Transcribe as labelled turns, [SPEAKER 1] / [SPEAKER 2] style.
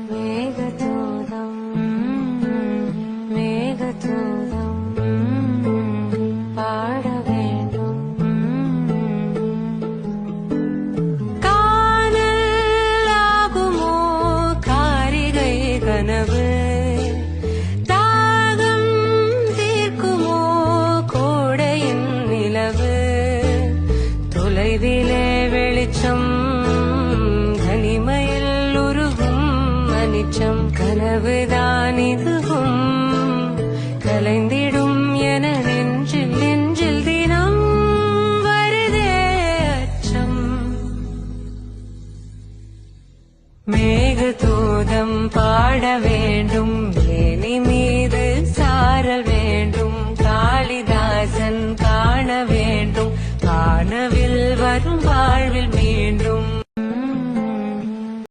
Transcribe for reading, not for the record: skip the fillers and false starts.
[SPEAKER 1] மேகதூதம் மேகதூதம் பாட வேண்டும். காணல் ஆகுமோ காரிகை கனவு, தாகம் தீர்க்குமோ கோடையின் நிலவு, தொலைவிலே வெளிச்சம் தனிமையில் உருகும் அனிச்சம், கனவுதான் இதுவும் கலைந்திடும் என நெஞ்சில் நெஞ்சில் தினம் வருதே அச்சம். மேகதூதம் பாட வேண்டும், மேனி மீது சாரல் வேண்டும், காளிதாசன் காண வேண்டும், காணவில் வரும் வாழ்வில் மீண்டும்